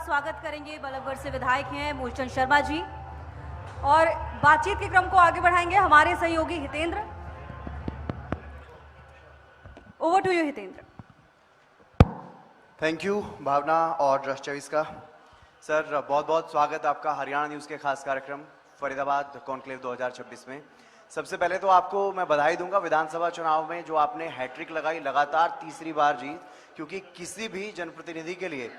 स्वागत करेंगे। बल्लभगढ़ से विधायक हैं मूलचंद शर्मा जी और बातचीत के क्रम को आगे बढ़ाएंगे हमारे सहयोगी Hitendra. Over to you Hitendra. Thank you Bhavna और चविस का। सर बहुत बहुत स्वागत आपका हरियाणा न्यूज़ के खास कार्यक्रम फरीदाबाद कॉन्क्लेव 2026 में। सबसे पहले तो आपको मैं बधाई दूंगा विधानसभा चुनाव में जो आपने हैट्रिक लगाई, लगातार तीसरी बार जीत, क्योंकि किसी भी जनप्रतिनिधि के लिए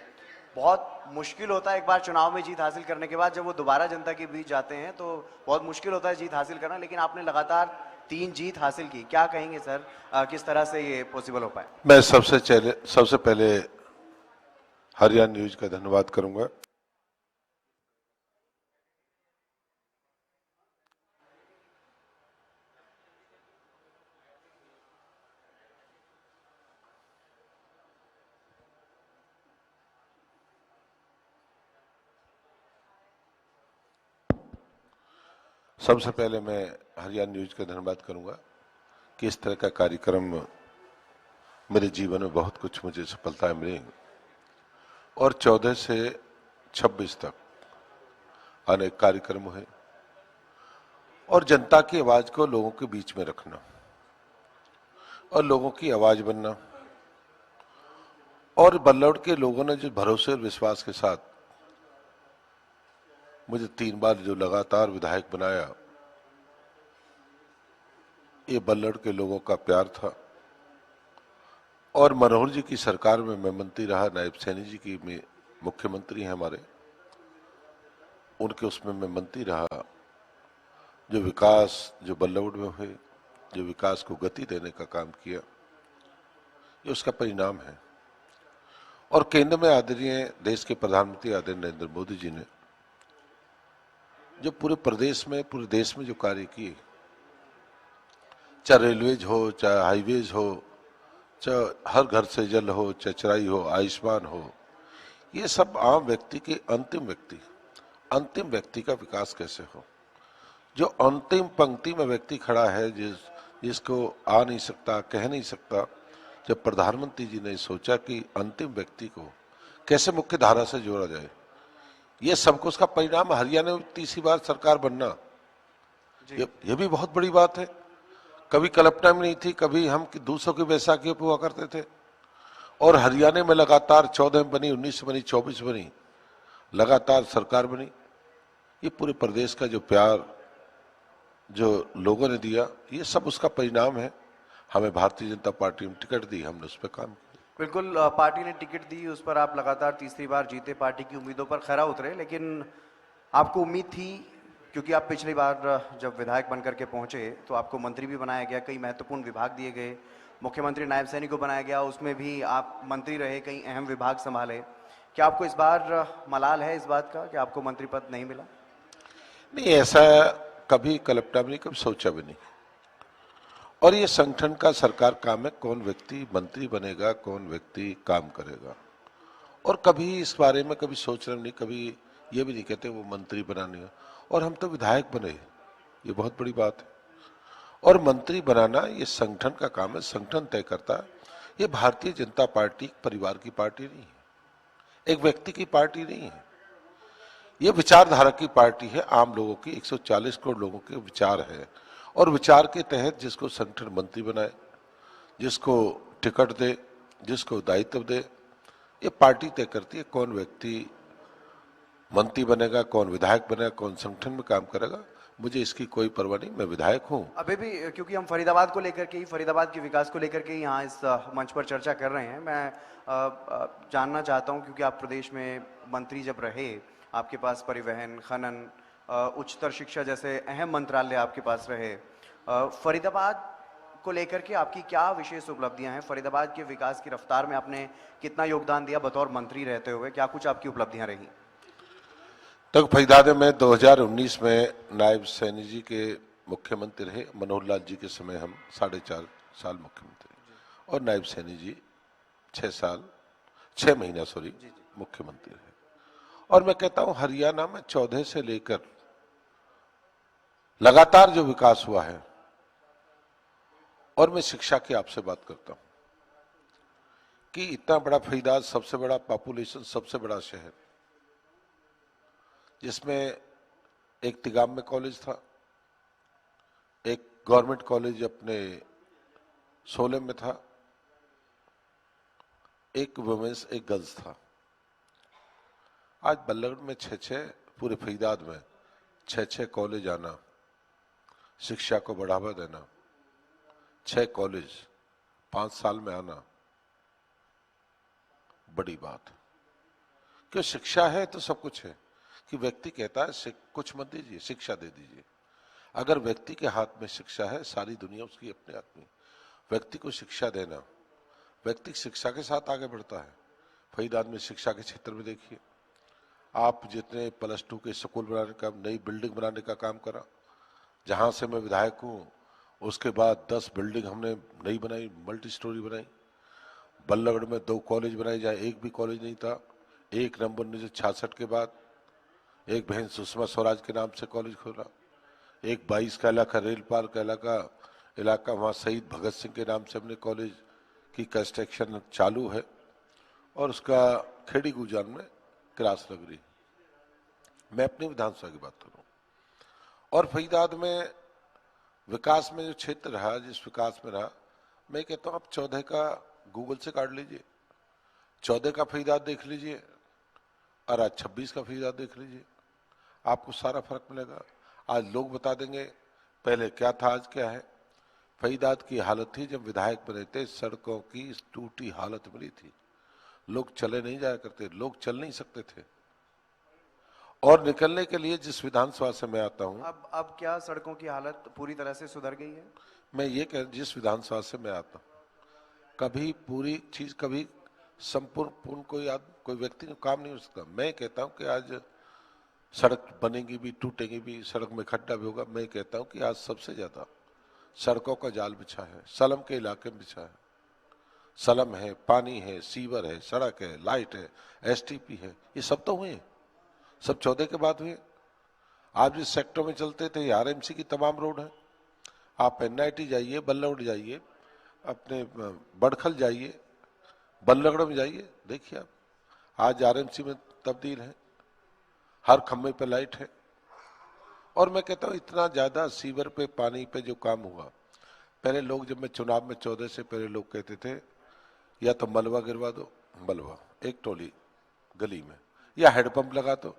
बहुत मुश्किल होता है एक बार चुनाव में जीत हासिल करने के बाद जब वो दोबारा जनता के बीच जाते हैं तो बहुत मुश्किल होता है जीत हासिल करना, लेकिन आपने लगातार 3 जीत हासिल की। क्या कहेंगे सर, किस तरह से ये पॉसिबल हो पाए? मैं सबसे पहले हरियाणा न्यूज का धन्यवाद करूंगा। सबसे पहले मैं हरियाणा न्यूज का धन्यवाद करूंगा कि इस तरह का कार्यक्रम मेरे जीवन में बहुत कुछ मुझे सफलताएं मिली और 14 से 26 तक अनेक कार्यक्रम हुए और जनता की आवाज को लोगों के बीच में रखना और लोगों की आवाज बनना और बल्लभगढ़ के लोगों ने जो भरोसे और विश्वास के साथ मुझे 3 बार जो लगातार विधायक बनाया, ये बल्लभगढ़ के लोगों का प्यार था। और मनोहर जी की सरकार में मैं मंत्री रहा, नायब सैनी जी की में मुख्यमंत्री हैं हमारे, उनके उसमें मैं मंत्री रहा। जो विकास जो बल्लभगढ़ में हुए, जो विकास को गति देने का काम किया, ये उसका परिणाम है। और केंद्र में आदरणीय देश के प्रधानमंत्री आदरणीय नरेंद्र मोदी जी ने जो पूरे प्रदेश में पूरे देश में जो कार्य किए, चाहे रेलवेज हो, चाहे हाईवेज हो, चाहे हर घर से जल हो, चाहे चराई हो, आयुष्मान हो, ये सब आम व्यक्ति के अंतिम व्यक्ति का विकास कैसे हो। जो अंतिम पंक्ति में व्यक्ति खड़ा है, जिसको आ नहीं सकता, कह नहीं सकता, जब प्रधानमंत्री जी ने सोचा कि अंतिम व्यक्ति को कैसे मुख्य धारा से जोड़ा जाए, ये सबको उसका परिणाम हरियाणा में तीसरी बार सरकार बनना, ये भी बहुत बड़ी बात है। कभी कल्पना में नहीं थी, कभी हम दूसरों की बैसाखियों पे हुआ करते थे और हरियाणा में लगातार 14 में बनी, 19 में बनी, 24 बनी, लगातार सरकार बनी। ये पूरे प्रदेश का जो प्यार जो लोगों ने दिया, ये सब उसका परिणाम है। हमें भारतीय जनता पार्टी ने टिकट दी, हमने उस पर काम किया। बिल्कुल, पार्टी ने टिकट दी, उस पर आप लगातार तीसरी बार जीते, पार्टी की उम्मीदों पर खरा उतरे। लेकिन आपको उम्मीद थी, क्योंकि आप पिछली बार जब विधायक बनकर के पहुंचे तो आपको मंत्री भी बनाया गया, कई महत्वपूर्ण विभाग दिए गए, मुख्यमंत्री नायब सैनी को बनाया गया, उसमें भी आप मंत्री रहे, कई अहम विभाग संभाले। क्या आपको इस बार मलाल है इस बात का कि आपको मंत्री पद नहीं मिला? नहीं, ऐसा कभी कल्पना भी नहीं, कभी सोचा भी नहीं। और ये संगठन का सरकार काम है, कौन व्यक्ति मंत्री बनेगा, कौन व्यक्ति काम करेगा। और कभी इस बारे में कभी सोच रहे नहीं, कभी ये भी नहीं कहते वो मंत्री बनाने है। और हम तो विधायक बने, ये बहुत बड़ी बात है। और मंत्री बनाना ये संगठन का काम है, संगठन तय करता है। ये भारतीय जनता पार्टी परिवार की पार्टी नहीं है, एक व्यक्ति की पार्टी नहीं है, ये विचारधारा की पार्टी है। आम लोगों की 140 करोड़ लोगों के विचार है और विचार के तहत जिसको संगठन मंत्री बनाए, जिसको टिकट दे, जिसको दायित्व दे, ये पार्टी तय करती है कौन व्यक्ति मंत्री बनेगा, कौन विधायक बनेगा, कौन संगठन में काम करेगा। मुझे इसकी कोई परवाह नहीं, मैं विधायक हूं। अभी भी क्योंकि हम फरीदाबाद को लेकर के ही, फरीदाबाद के विकास को लेकर के ही यहाँ इस मंच पर चर्चा कर रहे हैं, मैं जानना चाहता हूँ, क्योंकि आप प्रदेश में मंत्री जब रहे, आपके पास परिवहन, खनन, उच्चतर शिक्षा जैसे अहम मंत्रालय आपके पास रहे, फरीदाबाद को लेकर के आपकी क्या विशेष उपलब्धियां हैं? फरीदाबाद के विकास की रफ्तार में आपने कितना योगदान दिया बतौर मंत्री रहते हुए? क्या कुछ आपकी उपलब्धियां रही? तो फरीदाबाद में 2019 में नायब सैनी जी के मुख्यमंत्री रहे, मनोहर लाल जी के समय हम 4.5 साल मुख्यमंत्री और नायब सैनी जी 6 महीना मुख्यमंत्री रहे। और मैं कहता हूं हरियाणा में 14 से लेकर लगातार जो विकास हुआ है। और मैं शिक्षा की आपसे बात करता हूं कि इतना बड़ा फरीदाबाद, सबसे बड़ा पॉपुलेशन, सबसे बड़ा शहर, जिसमें एक तिगाम में कॉलेज था, एक गवर्नमेंट कॉलेज अपने सोलम में था, एक वुमेन्स एक गर्ल्स था। आज बल्लभगढ़ में 6 पूरे फरीदाबाद में 6 कॉलेज आना, शिक्षा को बढ़ावा देना, 6 कॉलेज 5 साल में आना बड़ी बात है। क्यों? शिक्षा है तो सब कुछ है। कि व्यक्ति कहता है कुछ मत दीजिए, शिक्षा दे दीजिए। अगर व्यक्ति के हाथ में शिक्षा है, सारी दुनिया उसकी अपने हाथ में। व्यक्ति को शिक्षा देना, व्यक्ति शिक्षा के साथ आगे बढ़ता है। फरीदाबाद में शिक्षा के क्षेत्र में देखिए, आप जितने +2 के स्कूल बनाने का, नई बिल्डिंग बनाने का काम करा, जहां से मैं विधायक हूं, उसके बाद 10 बिल्डिंग हमने नई बनाई, मल्टी स्टोरी बनाई। बल्लभगढ़ में 2 कॉलेज बनाए, जहाँ एक भी कॉलेज नहीं था। 1 नवंबर 1966 के बाद एक बहन सुषमा स्वराज के नाम से कॉलेज खोला। एक 22 का इलाका, रेल पार्क इलाका, वहाँ शहीद भगत सिंह के नाम से हमने कॉलेज की कंस्ट्रक्शन चालू है, और उसका खेड़ी गुजान में क्लास लग रही। मैं अपनी विधानसभा की बात करूं, और फरीदाबाद में विकास में जो क्षेत्र रहा, जिस विकास में रहा, मैं कहता हूं आप 14 का गूगल से काट लीजिए, 14 का फरीदाबाद देख लीजिए, और आज 26 का फरीदाबाद देख लीजिए, आपको सारा फर्क मिलेगा। आज लोग बता देंगे पहले क्या था, आज क्या है। फरीदाबाद की हालत थी जब विधायक बने थे, सड़कों की टूटी हालत मिली थी, लोग चले नहीं जाया करते, लोग चल नहीं सकते थे। और निकलने के लिए जिस विधानसभा से मैं आता हूं, अब क्या सड़कों की हालत पूरी तरह से सुधर गई है? मैं ये कह, जिस विधानसभा से मैं आता हूं, कभी पूरी चीज, कभी संपूर्ण कोई व्यक्ति का काम नहीं हो सकता। मैं कहता हूं कि आज सड़क बनेगी भी, टूटेगी भी, सड़क में खड्डा भी होगा। मैं कहता हूं कि आज सबसे ज्यादा सड़कों का जाल बिछा है, सलम के इलाके में बिछा है। सलम है, पानी है, सीवर है, सड़क है, लाइट है, एसटीपी है, ये सब तो हुए, सब 14 के बाद हुए। आप जिस सेक्टर में चलते थे, आरएमसी की तमाम रोड है। आप एनआईटी जाइए, बल्लभगढ़ जाइए, अपने बड़खल जाइए, बल्लभगढ़ में जाइए, देखिए आप आज आरएमसी में तब्दील है, हर खम्भे पे लाइट है। और मैं कहता हूं इतना ज्यादा सीवर पे, पानी पे जो काम हुआ, पहले लोग, जब मैं चुनाव में 14 से पहले लोग कहते थे या तो मलबा गिरवा दो, मलबा एक टोली गली में, या हेडपंप लगा दो।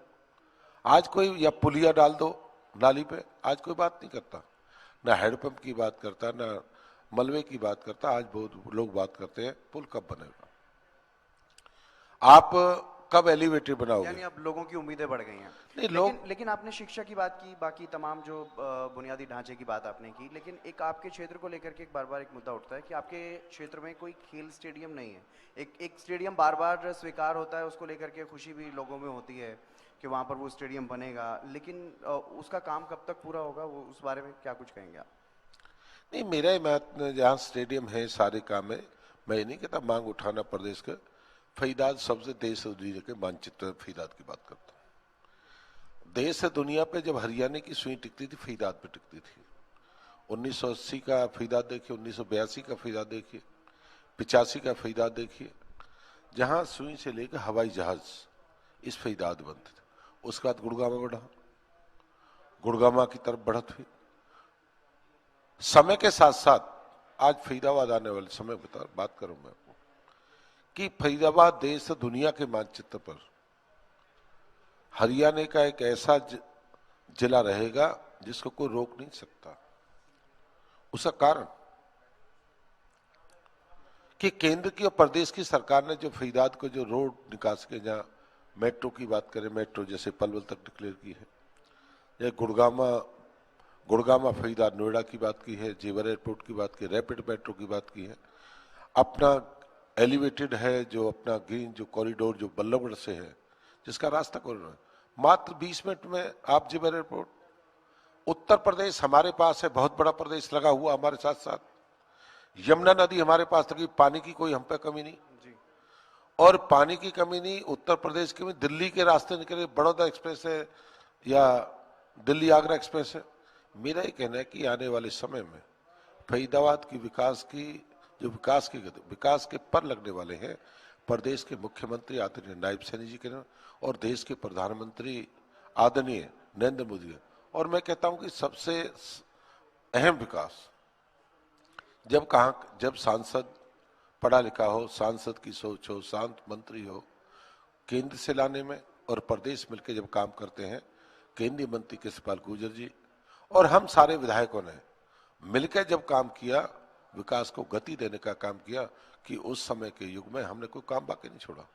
आज कोई, या पुलिया डाल दो नाली पे, आज कोई बात नहीं करता, ना हेडपंप की बात करता, ना मलबे की बात करता। आज बहुत लोग बात करते हैं पुल कब बनेगा, आप कब एलिवेटेड बनाओगे। यानी अब लोगों की उम्मीदें बढ़ गई हैं। लेकिन आपने शिक्षा की बात की, बाकी तमाम जो बुनियादी ढांचे की बात आपने की, लेकिन एक आपके क्षेत्र को लेकर के बार बार एक मुद्दा उठता है कि आपके क्षेत्र में कोई खेल स्टेडियम नहीं है। एक स्टेडियम बार बार स्वीकार होता है, उसको लेकर के खुशी भी लोगों में होती है कि वहाँ पर वो स्टेडियम बनेगा, लेकिन उसका काम कब तक पूरा होगा, वो उस बारे में क्या कुछ कहेंगे आप? नहीं, मेरा ही जहाँ स्टेडियम है, सारे काम है। मैं ये नहीं कहता मांग उठाना प्रदेश का। फरीदाबाद सबसे देश और दुनिया के मानचित्र में फरीदाबाद की बात करता हूँ। देश से दुनिया पे जब हरियाणा की सुई टिकती थी, फरीदाबाद पे टिकती थी। 1980 का फरीदाबाद देखिए, 1982 का फरीदाबाद देखिए, 85 का फरीदाबाद देखिए, जहां सुई से लेकर हवाई जहाज इस फरीदाबाद बनते थे। उसके बाद गुड़गामा बढ़ा, गुड़गामा की तरफ बढ़त हुई। समय के साथ साथ आज फरीदाबाद आने वाले समय बात करूं मैं आपको कि फरीदाबाद देश से दुनिया के मानचित्र पर हरियाणा का एक ऐसा जिला रहेगा जिसको कोई रोक नहीं सकता। उसका कारण कि केंद्र की और प्रदेश की सरकार ने जो फरीदाबाद को जो रोड निकास के, जहां मेट्रो की बात करें, मेट्रो जैसे पलवल तक डिक्लेयर की है, या गुड़गामा फरीदाबाद नोएडा की बात की है, जेवर एयरपोर्ट की बात की, रैपिड मेट्रो की बात की है, अपना एलिवेटेड है जो अपना ग्रीन जो कॉरिडोर जो बल्लभगढ़ से है, जिसका रास्ता कॉरिडोर मात्र 20 मिनट में आप जेवर एयरपोर्ट। उत्तर प्रदेश हमारे पास है, बहुत बड़ा प्रदेश लगा हुआ हमारे साथ साथ। यमुना नदी हमारे पास लगी, पानी की कोई हम पे कमी नहीं जी। और पानी की कमी नहीं, उत्तर प्रदेश की में दिल्ली के रास्ते निकले, बड़ौदा एक्सप्रेस है या दिल्ली आगरा एक्सप्रेस है। मेरा ये कहना है कि आने वाले समय में फरीदाबाद की विकास के पर लगने वाले हैं प्रदेश के मुख्यमंत्री आदरणीय नायब सैनी जी के और देश के प्रधानमंत्री आदरणीय नरेंद्र मोदी है। और मैं कहता हूं कि सबसे अहम विकास जब सांसद पढ़ा लिखा हो, सांसद की सोच हो, शांत मंत्री हो, केंद्र से लाने में और प्रदेश मिलकर जब काम करते हैं, केंद्रीय मंत्री कृष्णपाल गुर्जर जी और हम सारे विधायकों ने मिलकर जब काम किया, विकास को गति देने का काम किया कि उस समय के युग में हमने कोई काम बाकी नहीं छोड़ा।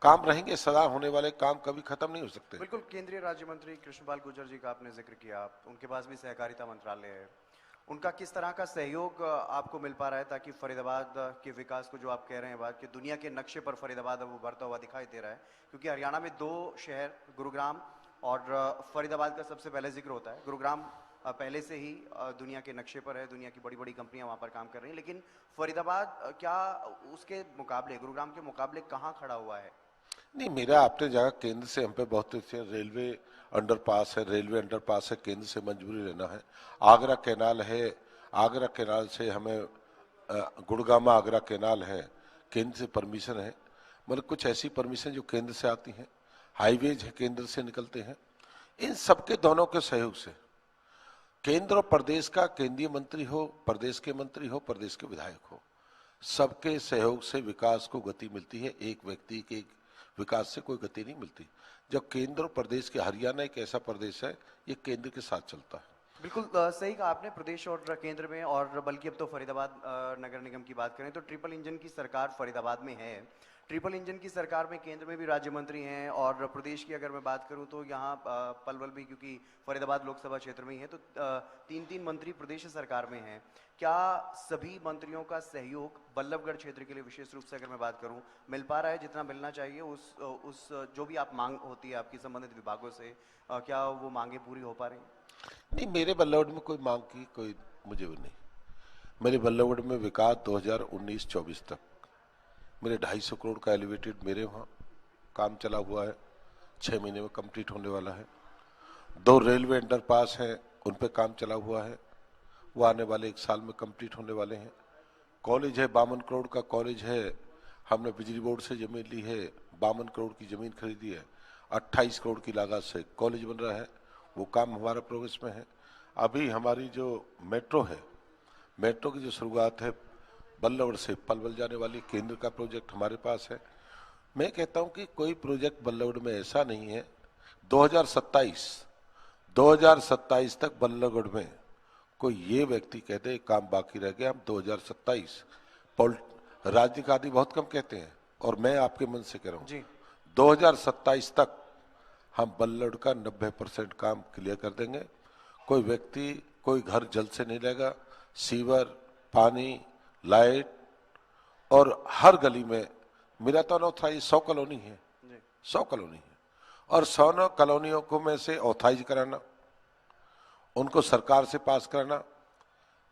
काम रहेंगे, सदा होने वाले काम कभी खत्म नहीं हो सकते। बिल्कुल, केंद्रीय राज्य मंत्री कृष्णपाल गुर्जर जी का आपने जिक्र किया, उनके पास भी सहकारिता मंत्रालय है। उनका किस तरह का सहयोग आपको मिल पा रहा है ताकि फरीदाबाद के विकास को, जो आप कह रहे हैं बात, कि दुनिया के नक्शे पर फरीदाबाद अब उभरता हुआ दिखाई दे रहा है? क्योंकि हरियाणा में 2 शहर, गुरुग्राम और फरीदाबाद का सबसे पहले जिक्र होता है। गुरुग्राम पहले से ही दुनिया के नक्शे पर है, दुनिया की बड़ी बड़ी कंपनियां वहां पर काम कर रही हैं, लेकिन फरीदाबाद क्या उसके मुकाबले, गुरुग्राम के मुकाबले कहाँ खड़ा हुआ है? नहीं, मेरा आपने जगह केंद्र से हम पे बहुत अच्छे रेलवे अंडरपास है, रेलवे अंडरपास है, केंद्र से मंजूरी लेना है। आगरा कैनाल है, आगरा कैनाल से हमें गुड़गामा आगरा कैनाल है, केंद्र से परमिशन है। मतलब कुछ ऐसी परमिशन जो केंद्र से आती हैं, हाईवेज है केंद्र से निकलते हैं। इन सबके दोनों के सहयोग से, केंद्र और प्रदेश का, केंद्रीय मंत्री हो, प्रदेश के मंत्री हो, प्रदेश के विधायक हो, सबके सहयोग से विकास को गति मिलती है। एक व्यक्ति के विकास से कोई गति नहीं मिलती। जब केंद्र और प्रदेश के, हरियाणा एक ऐसा प्रदेश है, ये केंद्र के साथ चलता है। बिल्कुल सही कहा आपने। प्रदेश और केंद्र में, और बल्कि अब तो फरीदाबाद नगर निगम की बात करें तो ट्रिपल इंजन की सरकार फरीदाबाद में है। ट्रिपल इंजन की सरकार में केंद्र में भी राज्य मंत्री हैं, और प्रदेश की अगर मैं बात करूं तो यहाँ पलवल भी, क्योंकि फरीदाबाद लोकसभा क्षेत्र में ही है, तो 3 मंत्री प्रदेश सरकार में हैं। क्या सभी मंत्रियों का सहयोग बल्लभगढ़ क्षेत्र के लिए, विशेष रूप से अगर मैं बात करूं, मिल पा रहा है जितना मिलना चाहिए? उस जो भी आप मांग होती है आपकी संबंधित विभागों से, क्या वो मांगे पूरी हो पा रही हैं? नहीं, मेरे बल्लभगढ़ में कोई मांग की कोई मुझे भी नहीं। मेरे बल्लभगढ़ में विकास 2019-24 तक मेरे 250 करोड़ का एलिवेटेड मेरे वहाँ काम चला हुआ है, 6 महीने में कंप्लीट होने वाला है। 2 रेलवे अंडरपास हैं, उन पे काम चला हुआ है, वो आने वाले 1 साल में कंप्लीट होने वाले हैं। कॉलेज है, 52 करोड़ का कॉलेज है, हमने बिजली बोर्ड से जमीन ली है, 52 करोड़ की जमीन खरीदी है, 28 करोड़ की लागत से कॉलेज बन रहा है, वो काम हमारा प्रोग्रेस में है। अभी हमारी जो मेट्रो है, मेट्रो की जो शुरुआत है बल्लभगढ़ से पलवल जाने वाली, केंद्र का प्रोजेक्ट हमारे पास है। मैं कहता हूं कि कोई प्रोजेक्ट बल्लभगढ़ में ऐसा नहीं है। 2027 तक बल्लभगढ़ में कोई ये व्यक्ति कहते काम बाकी रह गया, हम 2027, राजनीतिक बहुत कम कहते हैं, और मैं आपके मन से कह रहा हूँ 2027 तक हम बल्लभगढ़ का 90% काम क्लियर कर देंगे। कोई व्यक्ति, कोई घर जल से नहीं लेगा, सीवर, पानी, लाइट, और हर गली में मेरा तो अनऑथराइज 100 कॉलोनी है, 100 कॉलोनी है, और 100 कॉलोनियों को में से ऑथराइज कराना, उनको सरकार से पास कराना,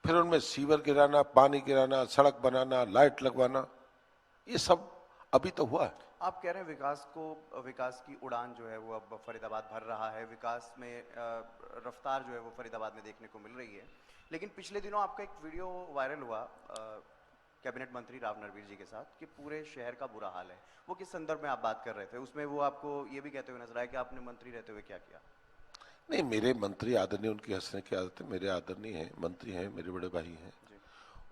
फिर उनमें सीवर गिराना, पानी गिराना, सड़क बनाना, लाइट लगवाना, ये सब अभी तो हुआ है। आप कह रहे हैं विकास की उड़ान जो है वो अब फरीदाबाद भर रहा है, विकास में रफ्तार जो है वो फरीदाबाद में देखने को मिल रही है। लेकिन पिछले दिनों आपका एक वीडियो वायरल हुआ कैबिनेट मंत्री राव नरवीर जी के साथ कि पूरे शहर का बुरा हाल है। वो किस संदर्भ में आप बात कर रहे थे? उसमें वो आपको ये भी कहते हुए नजर आया कि आपने मंत्री रहते हुए क्या किया? नहीं, मेरे मंत्री आदरणीय, उनकी हंसने की आदत है, मेरे आदरणीय हैं, मंत्री हैं, मेरे बड़े भाई हैं।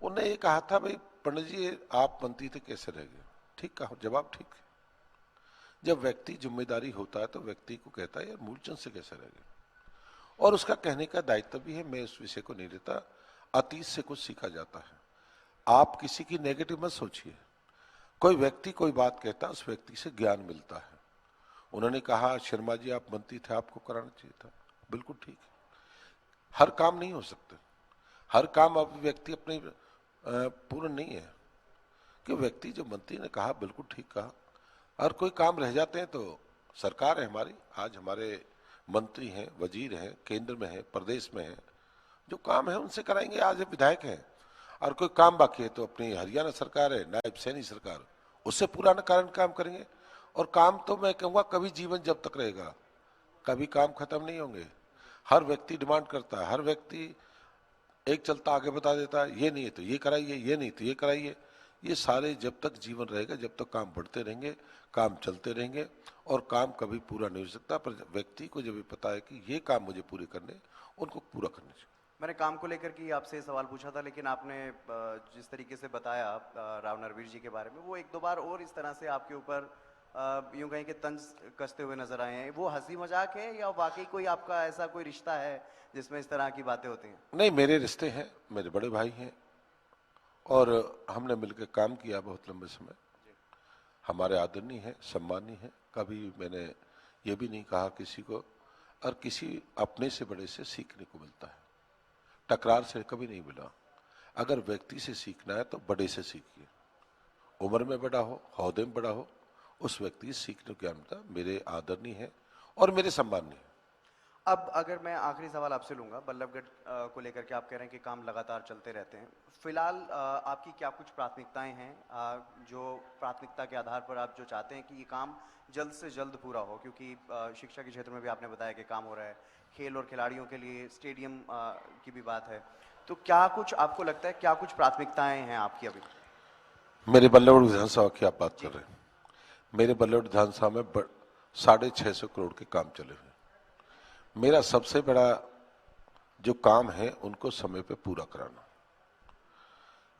उन्होंने ये कहा था, भाई पंडित जी आप मंत्री थे कैसे रह गए? ठीक कहा, जवाब ठीक है। जब व्यक्ति जिम्मेदारी होता है तो व्यक्ति को कहता है यार मूलचंद से कैसे रह गए, और उसका कहने का दायित्व भी है। मैं उस विषय को नहीं लेता, अतीत से कुछ सीखा जाता है। आप किसी की नेगेटिव मत सोचिए। कोई व्यक्ति कोई बात कहता है, उस व्यक्ति से ज्ञान मिलता है। उन्होंने कहा शर्मा जी आप मंत्री थे, आपको कराना चाहिए था, बिल्कुल ठीक है। हर काम नहीं हो सकते, हर काम अब व्यक्ति अपने पूर्ण नहीं है, कि व्यक्ति जो मंत्री ने कहा बिल्कुल ठीक कहा। और कोई काम रह जाते हैं तो सरकार है हमारी, आज हमारे मंत्री हैं, वजीर हैं, केंद्र में हैं, प्रदेश में हैं, जो काम है उनसे कराएंगे। आज विधायक हैं, और कोई काम बाकी है तो अपनी हरियाणा सरकार है, नायब सैनी सरकार, उससे पूरा कारण काम करेंगे। और काम तो मैं कहूँगा कभी जीवन जब तक रहेगा, कभी काम खत्म नहीं होंगे। हर व्यक्ति डिमांड करता है, हर व्यक्ति एक चलता आगे बता देता है, ये नहीं है तो ये कराइए, ये नहीं तो ये कराइए। ये सारे जब तक जीवन रहेगा, जब तक काम बढ़ते रहेंगे, काम चलते रहेंगे और काम कभी पूरा नहीं हो सकता। पर व्यक्ति को जब ये पता है कि ये काम मुझे पूरे करने, उनको पूरा करने चाहिए। मैंने काम को लेकर के आपसे सवाल पूछा था, लेकिन आपने जिस तरीके से बताया राव नरवीर जी के बारे में, वो एक दो बार और इस तरह से आपके ऊपर यूं कहें कि तंज कसते हुए नजर आए हैं। वो हंसी मजाक है या वाकई कोई आपका ऐसा कोई रिश्ता है जिसमें इस तरह की बातें होती हैं? नहीं, मेरे रिश्ते हैं, मेरे बड़े भाई हैं और हमने मिलकर काम किया बहुत लंबे समय। हमारे आदरणीय हैं, सम्मानीय हैं। कभी मैंने ये भी नहीं कहा किसी को, और किसी अपने से बड़े से सीखने को मिलता है, टकरार से कभी नहीं मिला। अगर व्यक्ति से सीखना है तो बड़े से सीखिए, उम्र में बड़ा हो, ओहदे में बड़ा हो, उस व्यक्ति से सीखने को क्या मिलता। मेरे आदरणीय है और मेरे सम्मानीय है। अब अगर मैं आखिरी सवाल आपसे लूंगा, बल्लभगढ़ को लेकर के आप कह रहे हैं कि काम लगातार चलते रहते हैं। फिलहाल आपकी क्या कुछ प्राथमिकताएं हैं, जो प्राथमिकता के आधार पर आप जो चाहते हैं कि ये काम जल्द से जल्द पूरा हो? क्योंकि शिक्षा के क्षेत्र में भी आपने बताया कि काम हो रहा है, खेल और खिलाड़ियों के लिए स्टेडियम की भी बात है, तो क्या कुछ आपको लगता है, क्या कुछ प्राथमिकताएं हैं आपकी अभी? मेरे बल्लभगढ़ विधानसभा की आप बात कर रहे हैं। मेरे बल्लभगढ़ विधानसभा में 650 करोड़ के काम चले हुए। मेरा सबसे बड़ा जो काम है उनको समय पे पूरा कराना,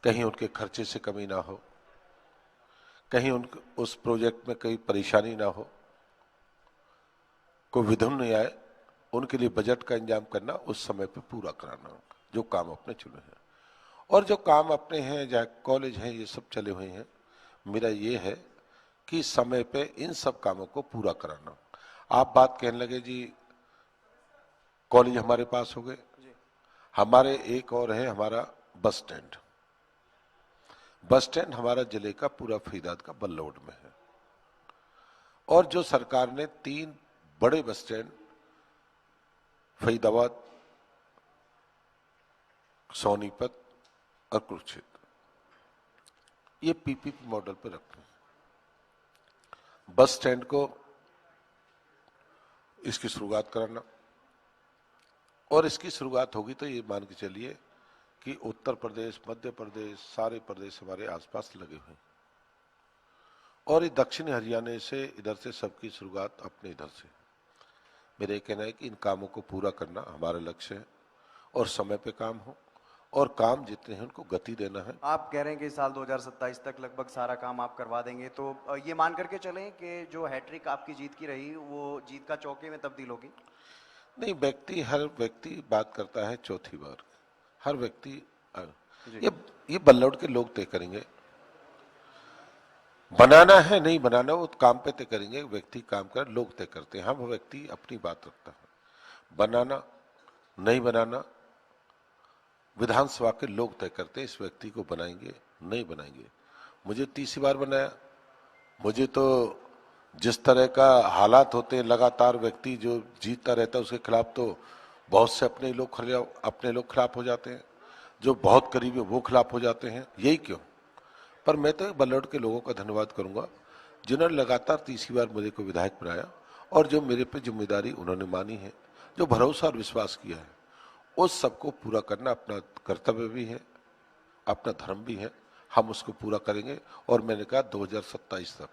कहीं उनके खर्चे से कमी ना हो, कहीं उस प्रोजेक्ट में कोई परेशानी ना हो, कोई विघ्न नहीं आए, उनके लिए बजट का इंतजाम करना, उस समय पे पूरा कराना जो काम अपने चुने हैं। और जो काम अपने हैं, चाहे कॉलेज हैं, ये सब चले हुए हैं, मेरा ये है कि समय पे इन सब कामों को पूरा कराना। आप बात कहने लगे जी कॉलेज हमारे पास हो गए, हमारे एक और है हमारा बस स्टैंड। बस स्टैंड हमारा जिले का पूरा फरीदाबाद का बल्लभगढ़ में है। और जो सरकार ने 3 बड़े बस स्टैंड फरीदाबाद, सोनीपत और कुरुक्षेत्र, ये पीपीपी मॉडल पर रखते हैं। बस स्टैंड को इसकी शुरुआत कराना, और इसकी शुरुआत होगी तो ये मान के चलिए कि उत्तर प्रदेश, मध्य प्रदेश, सारे प्रदेश हमारे आसपास लगे हुए हैं। और ये दक्षिण हरियाणा से, इधर से सबकी शुरुआत अपने इधर से। मेरा ये कहना है कि इन कामों को पूरा करना हमारा लक्ष्य है और समय पे काम हो, और काम जितने हैं उनको गति देना है। आप कह रहे हैं कि साल 2027 तक लगभग सारा काम आप करवा देंगे, तो ये मान करके चलें कि जो हैट्रिक आपकी जीत की रही वो जीत का चौके में तब्दील होगी? नहीं, हर व्यक्ति बात करता है चौथी बार। हर व्यक्ति ये बल्लभगढ़ के लोग तय करेंगे, बनाना है नहीं बनाना वो काम पे तय करेंगे। व्यक्ति काम कर, लोग तय करते हैं। हम व्यक्ति अपनी बात रखता है, बनाना नहीं बनाना विधानसभा के लोग तय करते हैं। इस व्यक्ति को बनाएंगे नहीं बनाएंगे। मुझे 30 बार बनाया, मुझे तो जिस तरह का हालात होते हैं, लगातार व्यक्ति जो जीतता रहता है उसके खिलाफ तो बहुत से अपने लोग खिलाफ हो जाते हैं, जो बहुत करीबी वो खिलाफ हो जाते हैं। यही क्यों? पर मैं तो बल्लभगढ़ के लोगों का धन्यवाद करूंगा जिन्होंने लगातार 30 बार मुझे को विधायक बनाया, और जो मेरे पे जिम्मेदारी उन्होंने मानी है, जो भरोसा और विश्वास किया है, उस सबको पूरा करना अपना कर्तव्य भी है, अपना धर्म भी है। हम उसको पूरा करेंगे। और मैंने कहा 2027 तक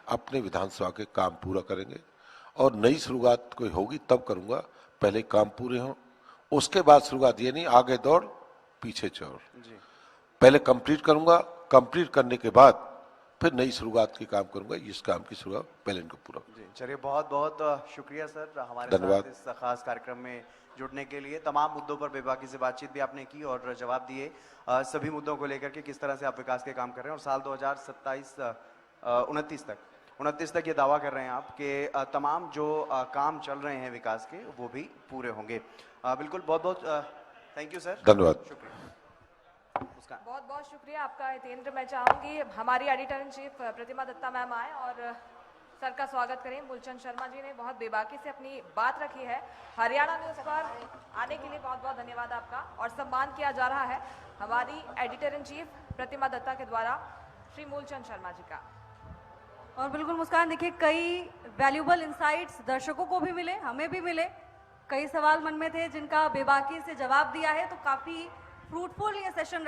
अपने विधानसभा के काम पूरा करेंगे, और नई शुरुआत कोई होगी तब करूंगा। पहले काम पूरे हों, उसके बाद शुरुआत। ये नहीं आगे दौड़ पीछे चौड़। पहले कंप्लीट करूंगा, कंप्लीट करने के बाद फिर नई शुरुआत की काम करूंगा। इस काम की शुरुआत पहले इनको पूरा। चलिए, बहुत बहुत शुक्रिया सर हमारे साथ इस खास कार्यक्रम में जुड़ने के लिए। तमाम मुद्दों पर बेबाकी से बातचीत भी आपने की और जवाब दिए, सभी मुद्दों को लेकर के किस तरह से आप विकास के काम कर रहे हैं। और साल 2029 तक ये दावा कर रहे हैं आप कि तमाम जो काम चल रहे हैं विकास के वो भी पूरे होंगे। बिल्कुल, बहुत बहुत थैंक यू सर। धन्यवाद। शुक्रिया। बहुत बहुत शुक्रिया आपका हितेंद्र। मैं चाहूंगी हमारी editor in chief Pratima Datta ma'am आए और सर का स्वागत करें। मूलचंद शर्मा जी ने बहुत बेबाकी से अपनी बात रखी है। हरियाणा न्यूज पर आने के लिए बहुत बहुत धन्यवाद आपका। और सम्मान किया जा रहा है हमारी editor in chief Pratima Dutta के द्वारा श्री मूलचंद शर्मा जी का। और बिल्कुल मुस्कान, देखिए कई वैल्यूबल इंसाइट्स दर्शकों को भी मिले, हमें भी मिले। कई सवाल मन में थे जिनका बेबाकी से जवाब दिया है, तो काफी फ्रूटफुल ये सेशन